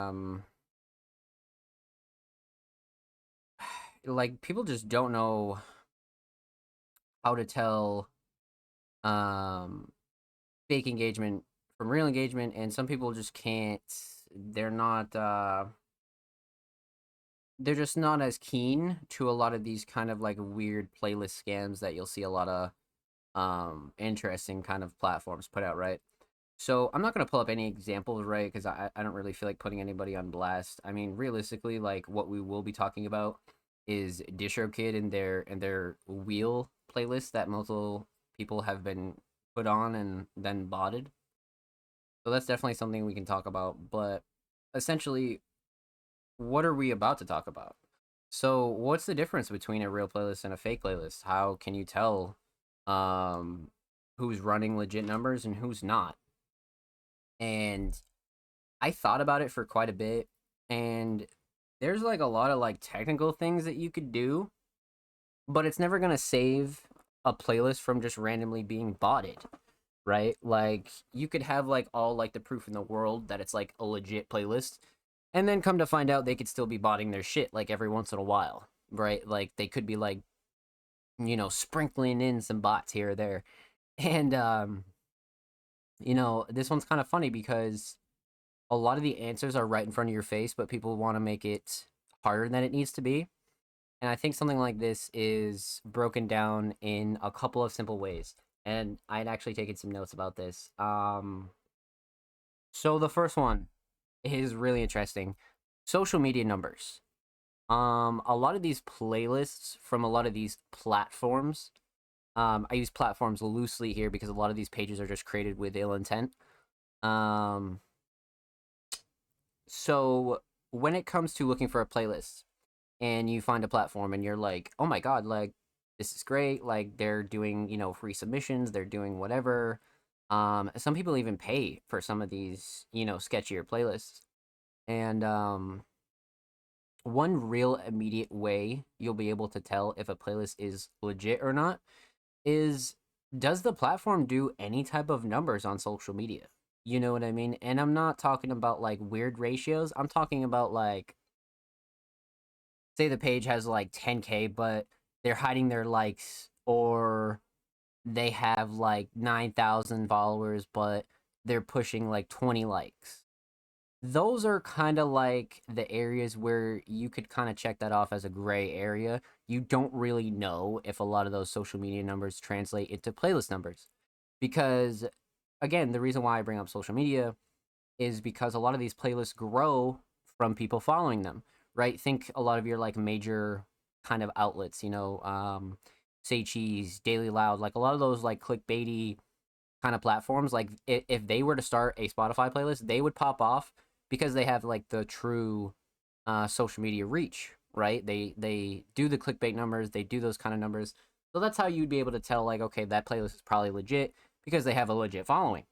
um like people just don't know how to tell um fake engagement from real engagement, and some people just can't. They're not they're just not as keen to a lot of these kind of like weird playlist scams that you'll see a lot of interesting kind of platforms put out, right? So I'm not gonna pull up any examples, right? Because I don't really feel like putting anybody on blast. I mean, realistically, like what we will be talking about is DistroKid and their wheel playlist that multiple people have been put on and then botted. So that's definitely something we can talk about. But essentially, what are we about to talk about? So what's the difference between a real playlist and a fake playlist? How can you tell um who's running legit numbers and who's not? And I thought about it for quite a bit, and there's like a lot of like technical things that you could do, but it's never gonna save a playlist from just randomly being botted, right? Like you could have like all like the proof in the world that it's like a legit playlist, and then come to find out they could still be botting their shit like every once in a while, right? Like they could be like, sprinkling in some bots here or there. And this one's kind of funny because a lot of the answers are right in front of your face, but people want to make it harder than it needs to be. And I think something like this is broken down in a couple of simple ways. And I'd actually taken some notes about this. So the first one is really interesting. Social media numbers. A lot of these playlists from a lot of these platforms. I use platforms loosely here because a lot of these pages are just created with ill intent. Um, so when it comes to looking for a playlist, and you find a platform and you're like, oh my god, like this is great. Like they're doing, free submissions, they're doing whatever. Some people even pay for some of these, sketchier playlists. And one real immediate way you'll be able to tell if a playlist is legit or not is, does the platform do any type of numbers on social media? You know what I mean? And I'm not talking about like weird ratios. I'm talking about like, say the page has like 10K, but they're hiding their likes, or they have like 9,000 followers, but they're pushing like 20 likes. Those are kind of like the areas where you could kind of check that off as a gray area. You don't really know if a lot of those social media numbers translate into playlist numbers. Because, again, the reason why I bring up social media is because a lot of these playlists grow from people following them, right? Think a lot of your like major kind of outlets, Say Cheese, Daily Loud, like a lot of those like clickbaity kind of platforms. Like if they were to start a Spotify playlist, they would pop off because they have like the true social media reach, right? They do the clickbait numbers, they do those kind of numbers. So that's how you'd be able to tell like, okay, that playlist is probably legit because they have a legit following.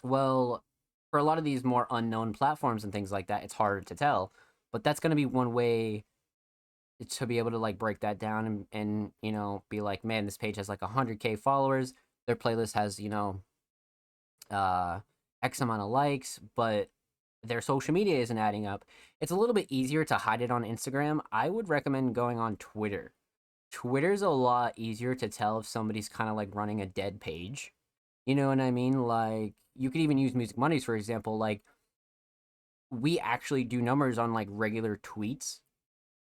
Well, for a lot of these more unknown platforms and things like that, it's harder to tell. But that's going to be one way to be able to like break that down and be like, man, this page has like 100K followers. Their playlist has uh X amount of likes, but their social media isn't adding up. It's a little bit easier to hide it on Instagram. I would recommend going on Twitter. Twitter's a lot easier to tell if somebody's kind of like running a dead page. You know what I mean? Like you could even use Music Mondays for example. Like we actually do numbers on like regular tweets,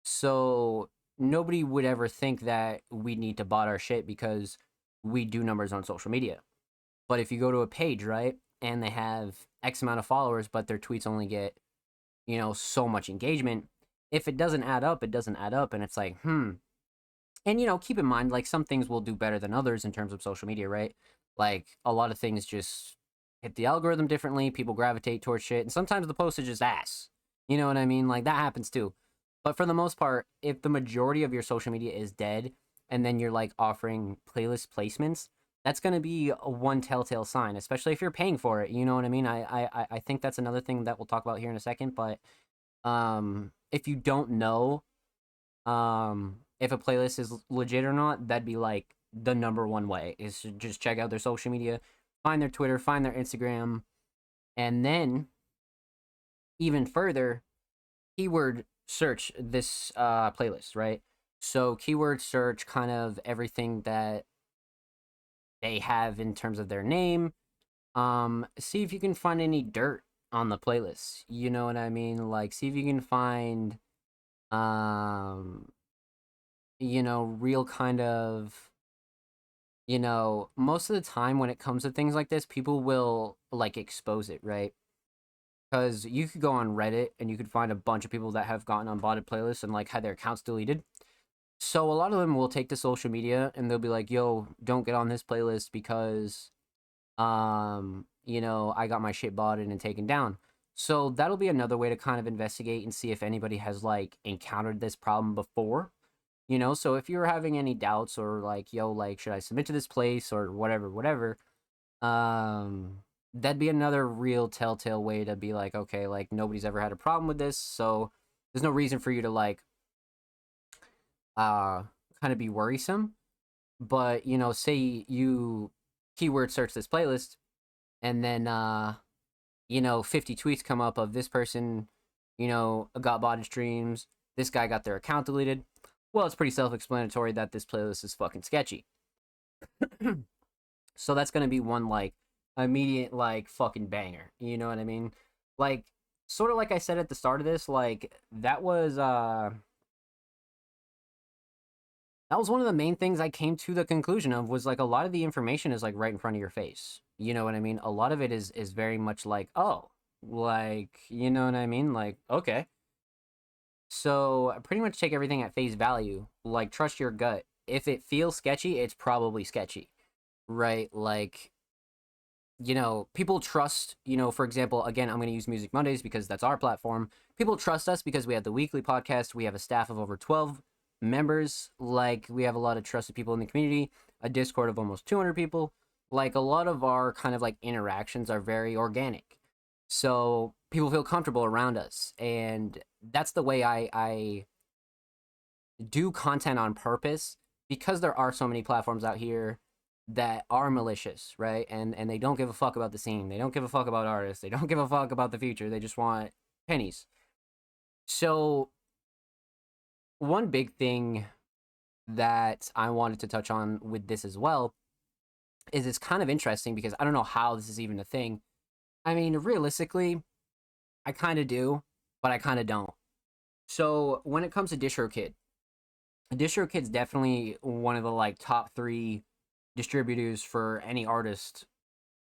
so nobody would ever think that we need to bot our shit because we do numbers on social media. But if you go to a page, right, and they have X amount of followers, but their tweets only get, so much engagement, if it doesn't add up, it doesn't add up. And it's like, hmm. And, keep in mind, like, some things will do better than others in terms of social media, right? Like, a lot of things just hit the algorithm differently. People gravitate towards shit. And sometimes the post is just ass. You know what I mean? Like, that happens too. But for the most part, if the majority of your social media is dead and then you're like offering playlist placements, that's going to be a one telltale sign, especially if you're paying for it. You know what I mean? I think that's another thing that we'll talk about here in a second. But if you don't know if a playlist is legit or not, that'd be like the number one way is to just check out their social media, find their Twitter, find their Instagram, and then even further, keyword search this playlist, right? So keyword search kind of everything that they have in terms of their name. See if you can find any dirt on the playlist. You know what I mean? Like see if you can find um real kind of most of the time when it comes to things like this, people will like expose it, right? Because you could go on Reddit and you could find a bunch of people that have gotten on botted playlists and like had their accounts deleted. So a lot of them will take to social media and they'll be like, "Yo, don't get on this playlist because I got my shit botted and taken down." So that'll be another way to kind of investigate and see if anybody has like encountered this problem before. So if you're having any doubts or like, yo, like, should I submit to this place or whatever, whatever, um, that'd be another real telltale way to be like, okay, like nobody's ever had a problem with this, so there's no reason for you to like, uh, kind of be worrisome. But say you keyword search this playlist, and then 50 tweets come up of this person, got botted streams. This guy got their account deleted. Well, it's pretty self-explanatory that this playlist is fucking sketchy. So that's gonna be one like immediate like fucking banger. You know what I mean? Like sort of like I said at the start of this, like that was one of the main things I came to the conclusion of was like a lot of the information is like right in front of your face. You know what I mean? A lot of it is very much like, oh, like, you know what I mean? Like, okay. So pretty much take everything at face value. Like trust your gut. If it feels sketchy, it's probably sketchy. Right? Like people trust, for example, again, I'm going to use Music Mondays because that's our platform. People trust us because we have the weekly podcast. We have a staff of over 12 members. Like, we have a lot of trusted people in the community, a Discord of almost 200 people. Like, a lot of our kind of like interactions are very organic. So people feel comfortable around us. And that's the way I do content on purpose because there are so many platforms out here that are malicious, right? And they don't give a fuck about the scene. They don't give a fuck about artists. They don't give a fuck about the future. They just want pennies. So one big thing that I wanted to touch on with this as well is it's kind of interesting because I don't know how this is even a thing. I mean, realistically, I kind of do, but I kind of don't. So when it comes to DistroKid's definitely one of the like top three distributors for any artist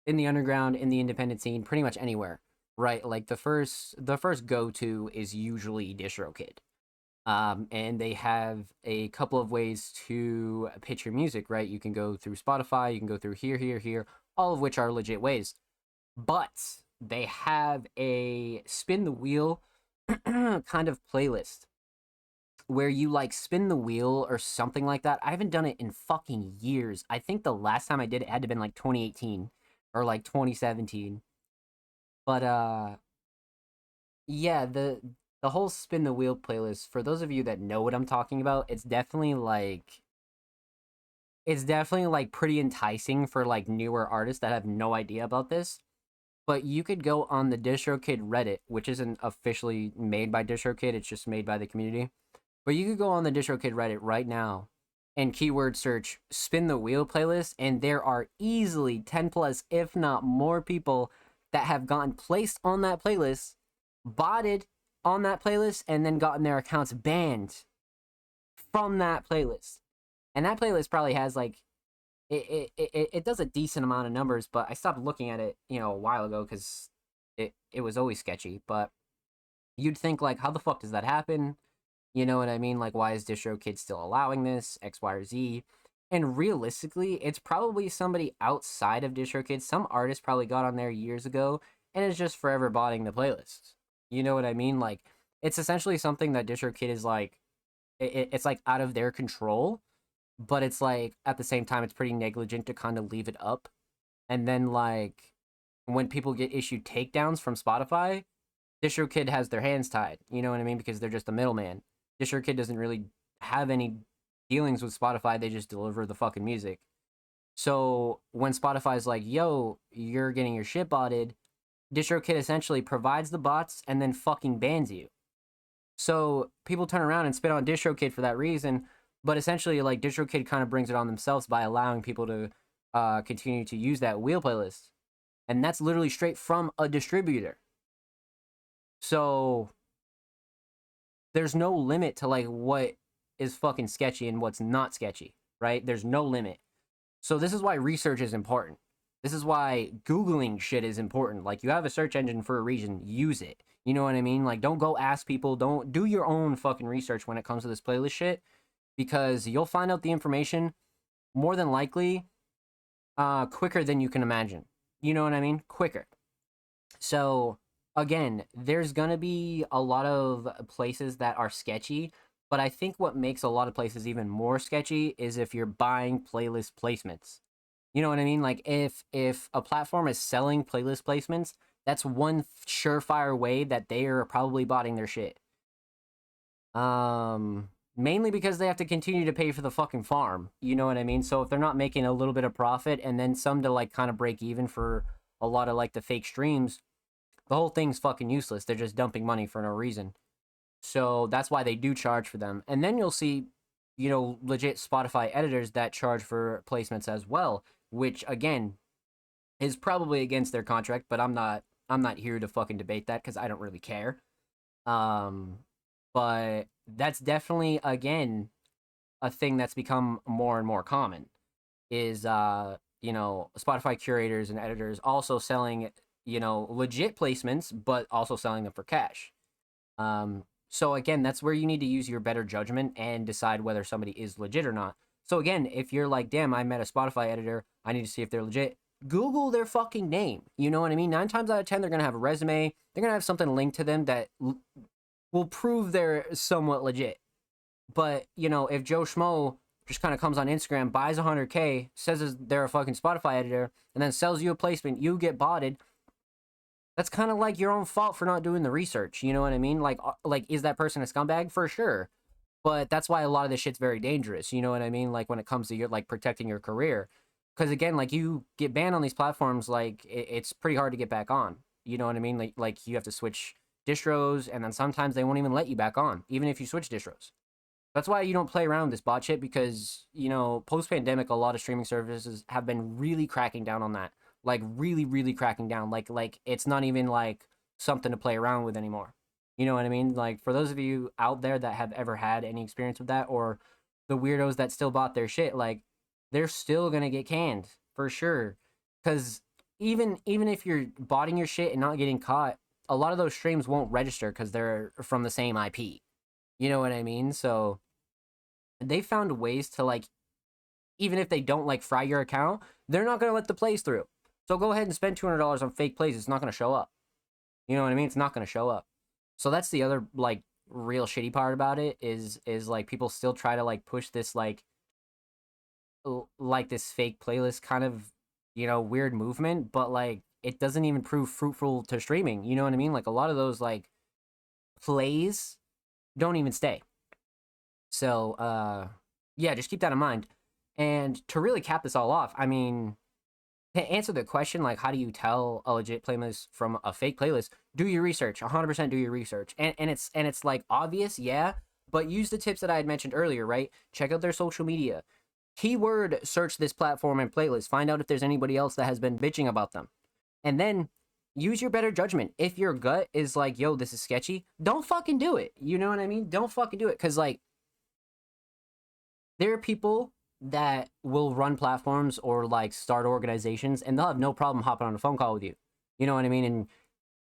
in the underground, in the independent scene, pretty much anywhere, right? Like the first go to is usually DistroKid. And they have a couple of ways to pitch your music, right? You can go through Spotify, you can go through here, all of which are legit ways. But they have a spin the wheel kind of playlist where you like spin the wheel or something like that. I haven't done it in fucking years. I think the last time I did it had to been like 2018 or like 2017. But yeah, the whole spin the wheel playlist, for those of you that know what I'm talking about, it's definitely like pretty enticing for like newer artists that have no idea about this. But you could go on the DistroKid Reddit, which isn't officially made by DistroKid, it's just made by the community. But you could go on the DistroKid Reddit right now and keyword search spin the wheel playlist, and there are easily 10 plus, if not more people that have gotten placed on that playlist, botted on that playlist, and then gotten their accounts banned from that playlist. And that playlist probably has like it does a decent amount of numbers, but I stopped looking at it, a while ago because it was always sketchy. But you'd think like, how the fuck does that happen? You know what I mean? Like, why is DistroKid still allowing this? X, Y, or Z. And realistically, it's probably somebody outside of DistroKid. Some artist probably got on there years ago and is just forever botting the playlists. You know what I mean? Like, it's essentially something that DistroKid is like, it's like out of their control, but it's like at the same time, it's pretty negligent to kind of leave it up. And then, like, when people get issued takedowns from Spotify, DistroKid has their hands tied. You know what I mean? Because they're just a middleman. DistroKid doesn't really have any dealings with Spotify. They just deliver the fucking music. So when Spotify's like, "Yo, you're getting your shit botted," DistroKid essentially provides the bots and then fucking bans you. So people turn around and spit on DistroKid for that reason, but essentially, like, DistroKid kind of brings it on themselves by allowing people to continue to use that wheel playlist, and that's literally straight from a distributor. So there's no limit to like what is fucking sketchy and what's not sketchy, right? There's no limit. So this is why research is important. This is why Googling shit is important. Like, you have a search engine for a reason, use it. You know what I mean? Like, don't go ask people, don't do your own fucking research when it comes to this playlist shit, because you'll find out the information more than likely quicker than you can imagine. You know what I mean? Quicker. So again, there's gonna be a lot of places that are sketchy, but I think what makes a lot of places even more sketchy is if you're buying playlist placements. You know what I mean? Like, if a platform is selling playlist placements, that's one surefire way that they are probably botting their shit. Mainly because they have to continue to pay for the fucking farm. You know what I mean? So if they're not making a little bit of profit and then some to like kind of break even for a lot of like the fake streams, the whole thing's fucking useless. They're just dumping money for no reason. So that's why they do charge for them. And then you'll see, you know, legit Spotify editors that charge for placements as well, which again is probably against their contract, but I'm not here to fucking debate that cuz I don't really care. Um but that's definitely again a thing that's become more and more common is you know, Spotify curators and editors also selling, you know, legit placements but also selling them for cash. So again, that's where you need to use your better judgment and decide whether somebody is legit or not. So again, if you're like, damn, I met a Spotify editor, I need to see if they're legit. Google their fucking name. You know what I mean? 9 times out of 10, they're gonna have a resume. They're gonna have something linked to them that will prove they're somewhat legit. But you know, if Joe Schmo just kind of comes on Instagram, buys 100K, says they're a fucking Spotify editor, and then sells you a placement, you get botted. That's kind of like your own fault for not doing the research. You know what I mean? Like, is that person a scumbag? For sure. But that's why a lot of this shit's very dangerous. You know what I mean? Like when it comes to your like protecting your career, because again, like you get banned on these platforms, like it's pretty hard to get back on. You know what I mean? Like you have to switch distros, and then sometimes they won't even let you back on, even if you switch distros. That's why you don't play around with this bot shit because, you know, post pandemic, a lot of streaming services have been really cracking down on that. Like really, really cracking down. Like it's not even like something to play around with anymore. You know what I mean? Like for those of you out there that have ever had any experience with that, or the weirdos that still bought their shit, like they're still gonna get canned for sure. Cause even if you're botting your shit and not getting caught, a lot of those streams won't register because they're from the same IP. You know what I mean? So they found ways to like, even if they don't like fry your account, they're not gonna let the plays through. So go ahead and spend $200 on fake plays. It's not gonna show up. You know what I mean? It's not gonna show up. So that's the other like real shitty part about it is like people still try to like push this like this fake playlist kind of, you know, weird movement, but like it doesn't even prove fruitful to streaming. You know what I mean? Like a lot of those like plays don't even stay. So yeah, just keep that in mind. And to really cap this all off, I mean, to answer the question, like, how do you tell a legit playlist from a fake playlist? Do your research, 100% do your research. And it's like obvious, yeah, but use the tips that I had mentioned earlier, right? Check out their social media. Keyword search this platform and playlist. Find out if there's anybody else that has been bitching about them. And then use your better judgment. If your gut is like, yo, this is sketchy, don't fucking do it. You know what I mean? Don't fucking do it. Cause like there are people that will run platforms or like start organizations and they'll have no problem hopping on a phone call with you. You know what I mean? And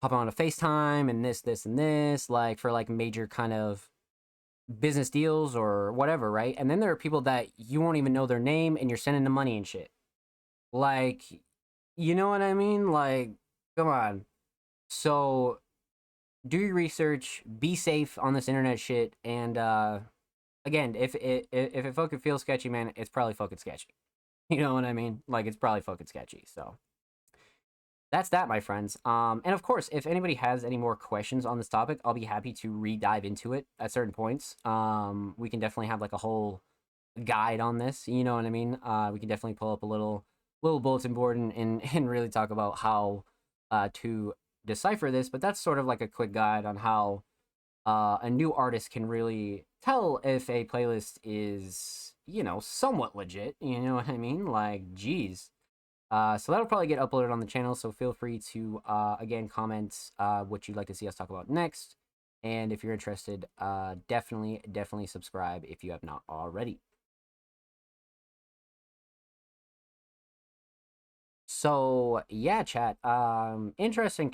hopping on a FaceTime and this, and this, like for like major kind of business deals or whatever, right? And then there are people that you won't even know their name and you're sending them money and shit. Like, you know what I mean? Like, come on. So do your research, be safe on this internet shit, and again, if it fucking feels sketchy, man, it's probably fucking sketchy. You know what I mean? Like it's probably fucking sketchy. So that's that, my friends. And of course, if anybody has any more questions on this topic, I'll be happy to re-dive into it at certain points. We can definitely have like a whole guide on this. You know what I mean? We can definitely pull up a little bulletin board and really talk about how to decipher this, but that's sort of like a quick guide on how a new artist can really tell if a playlist is, somewhat legit. You know what I mean? Like, geez. So that'll probably get uploaded on the channel. So feel free to, again, comment what you'd like to see us talk about next. And if you're interested, definitely subscribe if you have not already. So yeah, chat. Interesting topic.